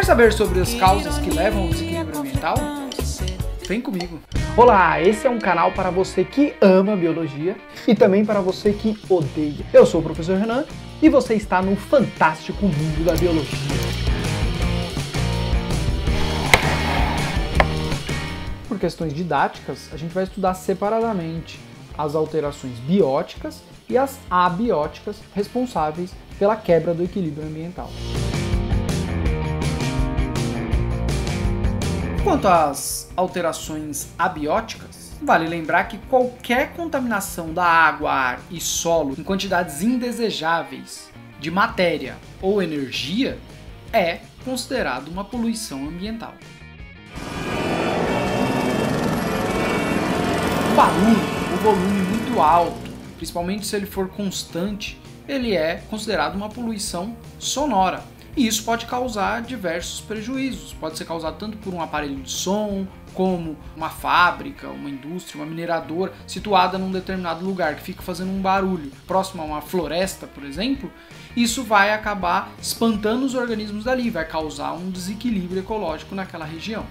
Quer saber sobre as causas que levam ao desequilíbrio ambiental? Vem comigo! Olá, esse é um canal para você que ama biologia e também para você que odeia. Eu sou o professor Renan e você está no fantástico mundo da biologia. Por questões didáticas, a gente vai estudar separadamente as alterações bióticas e as abióticas responsáveis pela quebra do equilíbrio ambiental. Quanto às alterações abióticas, vale lembrar que qualquer contaminação da água, ar e solo em quantidades indesejáveis de matéria ou energia é considerado uma poluição ambiental. O barulho, o volume muito alto, principalmente se ele for constante, ele é considerado uma poluição sonora. E isso pode causar diversos prejuízos. Pode ser causado tanto por um aparelho de som, como uma fábrica, uma indústria, uma mineradora situada num determinado lugar que fica fazendo um barulho próximo a uma floresta, por exemplo. Isso vai acabar espantando os organismos dali, vai causar um desequilíbrio ecológico naquela região.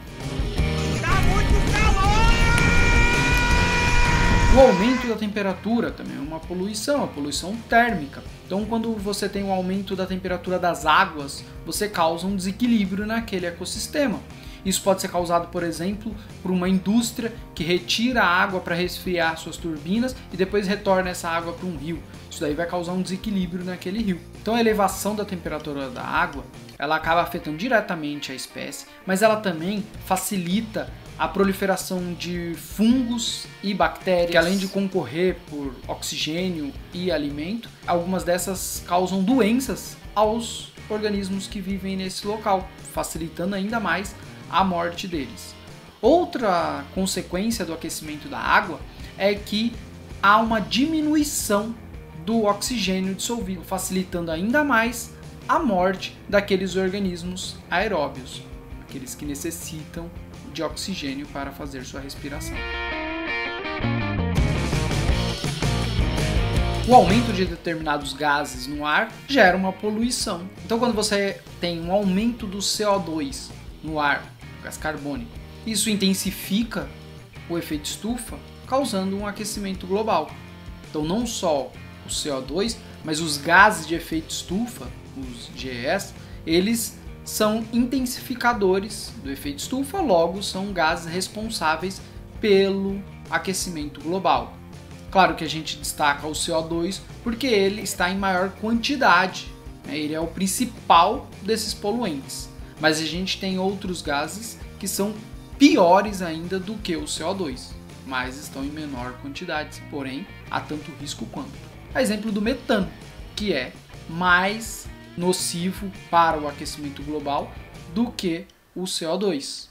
O aumento da temperatura também é uma poluição, a poluição térmica. Então, quando você tem um aumento da temperatura das águas, você causa um desequilíbrio naquele ecossistema. Isso pode ser causado, por exemplo, por uma indústria que retira a água para resfriar suas turbinas e depois retorna essa água para um rio. Isso daí vai causar um desequilíbrio naquele rio. Então, a elevação da temperatura da água, ela acaba afetando diretamente a espécie, mas ela também facilita a proliferação de fungos e bactérias, que além de concorrer por oxigênio e alimento, algumas dessas causam doenças aos organismos que vivem nesse local, facilitando ainda mais a morte deles. Outra consequência do aquecimento da água é que há uma diminuição do oxigênio dissolvido, facilitando ainda mais a morte daqueles organismos aeróbios, aqueles que necessitam de oxigênio para fazer sua respiração. O aumento de determinados gases no ar gera uma poluição. Então, quando você tem um aumento do CO2 no ar, gás carbônico, isso intensifica o efeito estufa, causando um aquecimento global. Então, não só o CO2, mas os gases de efeito estufa, os GEs, eles são intensificadores do efeito estufa, logo são gases responsáveis pelo aquecimento global. Claro que a gente destaca o CO2 porque ele está em maior quantidade, né? Ele é o principal desses poluentes, mas a gente tem outros gases que são piores ainda do que o CO2, mas estão em menor quantidade, porém há tanto risco quanto. A exemplo do metano, que é mais nocivo para o aquecimento global do que o CO2.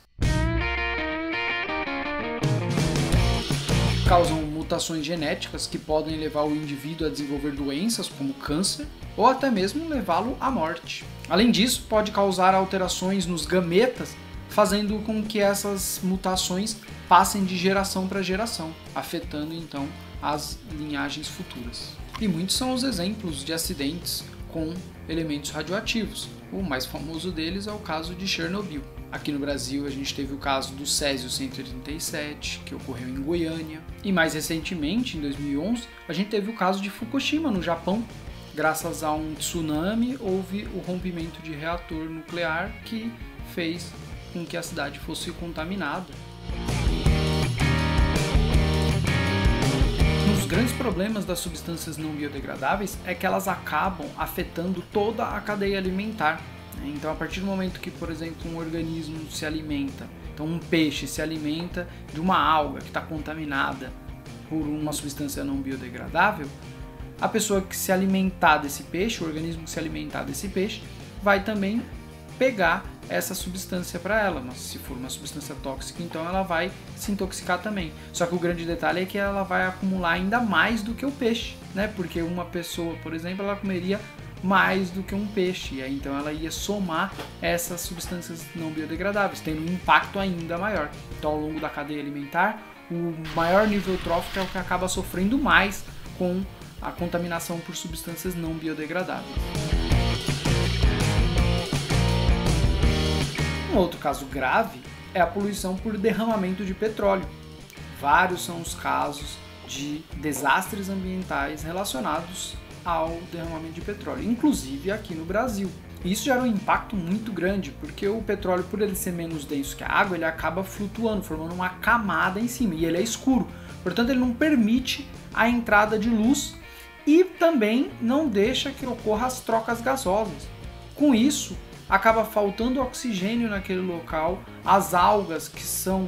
Causam mutações genéticas que podem levar o indivíduo a desenvolver doenças como câncer ou até mesmo levá-lo à morte. Além disso, pode causar alterações nos gametas, fazendo com que essas mutações passem de geração para geração, afetando então as linhagens futuras. E muitos são os exemplos de acidentes com elementos radioativos. O mais famoso deles é o caso de Chernobyl. Aqui no Brasil a gente teve o caso do Césio-137, que ocorreu em Goiânia. E mais recentemente, em 2011, a gente teve o caso de Fukushima, no Japão. Graças a um tsunami, houve o rompimento de reator nuclear que fez com que a cidade fosse contaminada. Um dos grandes problemas das substâncias não biodegradáveis é que elas acabam afetando toda a cadeia alimentar. Então, a partir do momento que, por exemplo, um organismo se alimenta, então um peixe se alimenta de uma alga que está contaminada por uma substância não biodegradável, a pessoa que se alimentar desse peixe, o organismo que se alimentar desse peixe, vai também pegar essa substância para ela, mas se for uma substância tóxica, então ela vai se intoxicar também. Só que o grande detalhe é que ela vai acumular ainda mais do que o peixe, né? Porque uma pessoa, por exemplo, ela comeria mais do que um peixe, e aí então ela ia somar essas substâncias não biodegradáveis, tendo um impacto ainda maior. Então, ao longo da cadeia alimentar, o maior nível trófico é o que acaba sofrendo mais com a contaminação por substâncias não biodegradáveis. Um outro caso grave é a poluição por derramamento de petróleo. Vários são os casos de desastres ambientais relacionados ao derramamento de petróleo, inclusive aqui no Brasil. E isso gera um impacto muito grande, porque o petróleo, por ele ser menos denso que a água, ele acaba flutuando, formando uma camada em cima, e ele é escuro. Portanto, ele não permite a entrada de luz e também não deixa que ocorra as trocas gasosas. Com isso, acaba faltando oxigênio naquele local, as algas que são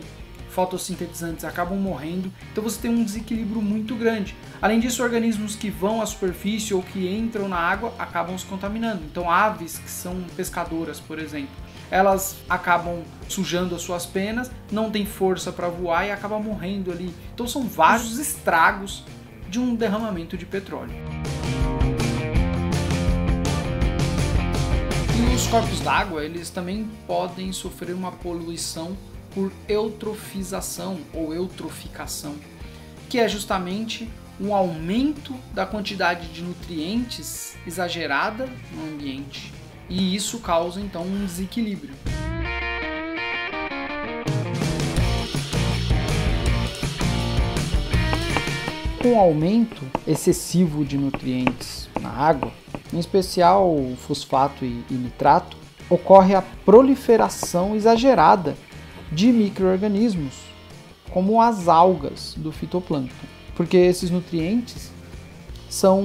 fotossintetizantes acabam morrendo, então você tem um desequilíbrio muito grande. Além disso, organismos que vão à superfície ou que entram na água acabam se contaminando. Então aves que são pescadoras, por exemplo, elas acabam sujando as suas penas, não tem força para voar e acabam morrendo ali. Então são vários estragos de um derramamento de petróleo. E os corpos d'água, eles também podem sofrer uma poluição por eutrofização ou eutroficação, que é justamente um aumento da quantidade de nutrientes exagerada no ambiente, e isso causa então um desequilíbrio. Com o aumento excessivo de nutrientes na água, em especial o fosfato e nitrato, ocorre a proliferação exagerada de micro-organismos, como as algas do fitoplâncton, porque esses nutrientes são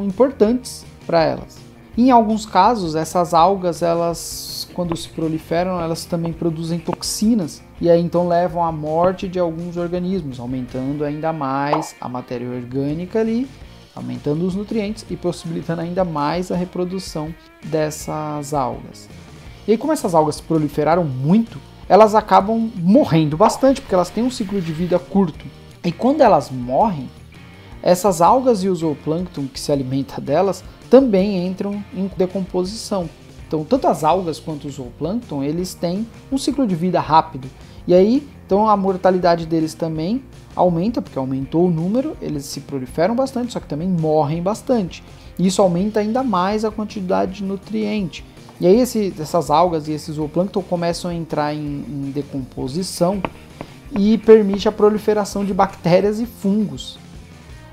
importantes para elas. Em alguns casos, essas algas, elas, quando se proliferam, elas também produzem toxinas e aí então levam à morte de alguns organismos, aumentando ainda mais a matéria orgânica ali, aumentando os nutrientes e possibilitando ainda mais a reprodução dessas algas. E aí, como essas algas proliferaram muito, elas acabam morrendo bastante, porque elas têm um ciclo de vida curto. E quando elas morrem, essas algas e o zooplâncton que se alimenta delas também entram em decomposição. Então, tanto as algas quanto o zooplâncton, eles têm um ciclo de vida rápido. E aí, então a mortalidade deles também aumenta, porque aumentou o número, eles se proliferam bastante, só que também morrem bastante. E isso aumenta ainda mais a quantidade de nutriente. E aí essas algas e esses zooplâncton começam a entrar em decomposição e permite a proliferação de bactérias e fungos.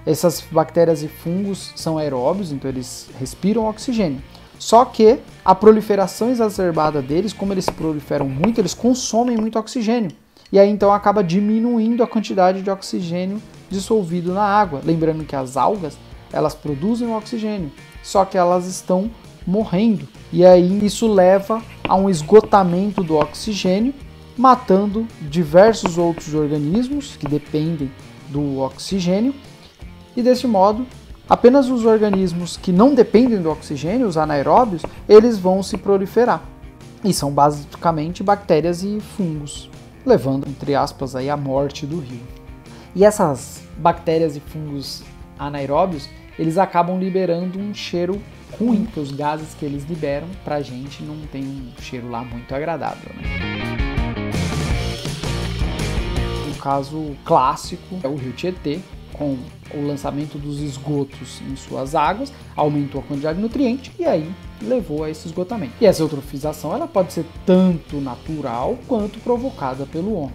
Essas bactérias e fungos são aeróbios, então eles respiram oxigênio. Só que a proliferação exacerbada deles, como eles se proliferam muito, eles consomem muito oxigênio. E aí então acaba diminuindo a quantidade de oxigênio dissolvido na água. Lembrando que as algas, elas produzem o oxigênio, só que elas estão morrendo. E aí isso leva a um esgotamento do oxigênio, matando diversos outros organismos que dependem do oxigênio. E desse modo, apenas os organismos que não dependem do oxigênio, os anaeróbios, eles vão se proliferar. E são basicamente bactérias e fungos, levando, entre aspas, aí, a morte do rio. E essas bactérias e fungos anaeróbios, eles acabam liberando um cheiro ruim, porque os gases que eles liberam pra gente não tem um cheiro lá muito agradável, né? O caso clássico é o rio Tietê, com o lançamento dos esgotos em suas águas, aumentou a quantidade de nutriente e aí levou a esse esgotamento. E essa eutrofização ela pode ser tanto natural quanto provocada pelo homem.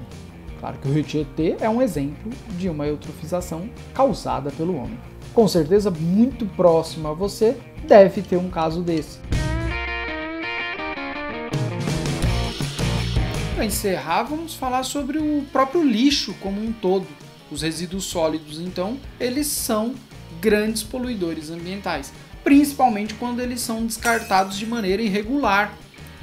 Claro que o rio Tietê é um exemplo de uma eutrofização causada pelo homem. Com certeza, muito próximo a você, deve ter um caso desse. Para encerrar, vamos falar sobre o próprio lixo como um todo. Os resíduos sólidos, então, eles são grandes poluidores ambientais, principalmente quando eles são descartados de maneira irregular,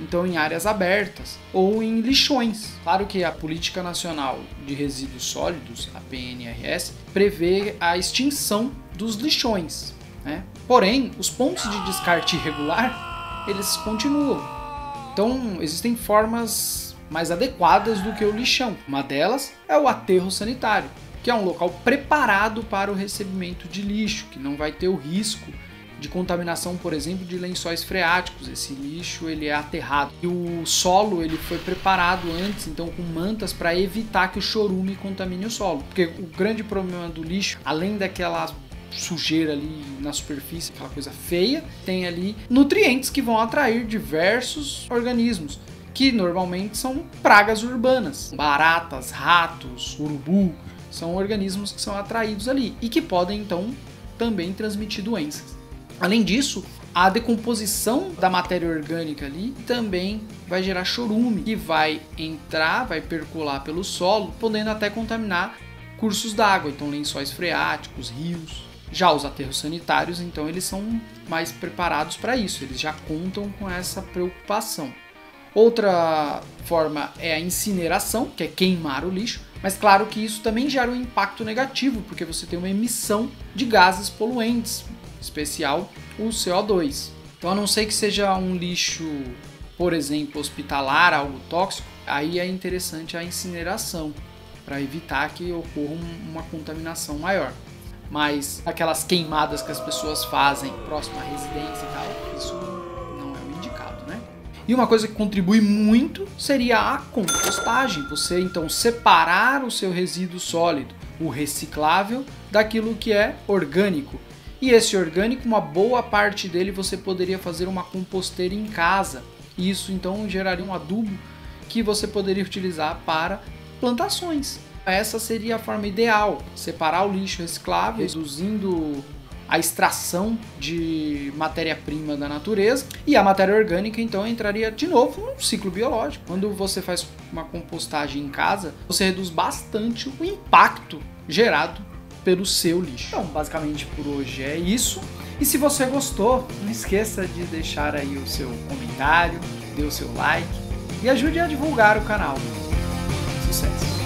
então em áreas abertas ou em lixões. Claro que a Política Nacional de Resíduos Sólidos, a PNRS, prevê a extinção dos lixões, né? Porém, os pontos de descarte irregular, eles continuam. Então, existem formas mais adequadas do que o lixão. Uma delas é o aterro sanitário, que é um local preparado para o recebimento de lixo, que não vai ter o risco de contaminação, por exemplo, de lençóis freáticos. Esse lixo ele é aterrado. E o solo ele foi preparado antes, então com mantas, para evitar que o chorume contamine o solo. Porque o grande problema do lixo, além daquela sujeira ali na superfície, aquela coisa feia, tem ali nutrientes que vão atrair diversos organismos. que normalmente são pragas urbanas. Baratas, ratos, urubu, são organismos que são atraídos ali e que podem então também transmitir doenças. Além disso, a decomposição da matéria orgânica ali também vai gerar chorume, que vai entrar, vai percolar pelo solo, podendo até contaminar cursos d'água, então lençóis freáticos, rios. Já os aterros sanitários, então, eles são mais preparados para isso, eles já contam com essa preocupação. Outra forma é a incineração, que é queimar o lixo, mas claro que isso também gera um impacto negativo, porque você tem uma emissão de gases poluentes, em especial o CO2. Então, a não ser que seja um lixo, por exemplo, hospitalar, algo tóxico, aí é interessante a incineração, para evitar que ocorra uma contaminação maior. Mas aquelas queimadas que as pessoas fazem próximo à residência e tal, isso não é o indicado, né? E uma coisa que contribui muito seria a compostagem. Você então separar o seu resíduo sólido, o reciclável, daquilo que é orgânico. E esse orgânico, uma boa parte dele você poderia fazer uma composteira em casa. E isso então geraria um adubo que você poderia utilizar para plantações. Essa seria a forma ideal, separar o lixo reciclável, reduzindo a extração de matéria-prima da natureza, e a matéria orgânica então entraria de novo no ciclo biológico. Quando você faz uma compostagem em casa, você reduz bastante o impacto gerado pelo seu lixo. Então, basicamente por hoje é isso. E se você gostou, não esqueça de deixar aí o seu comentário, dê o seu like e ajude a divulgar o canal. Sucesso!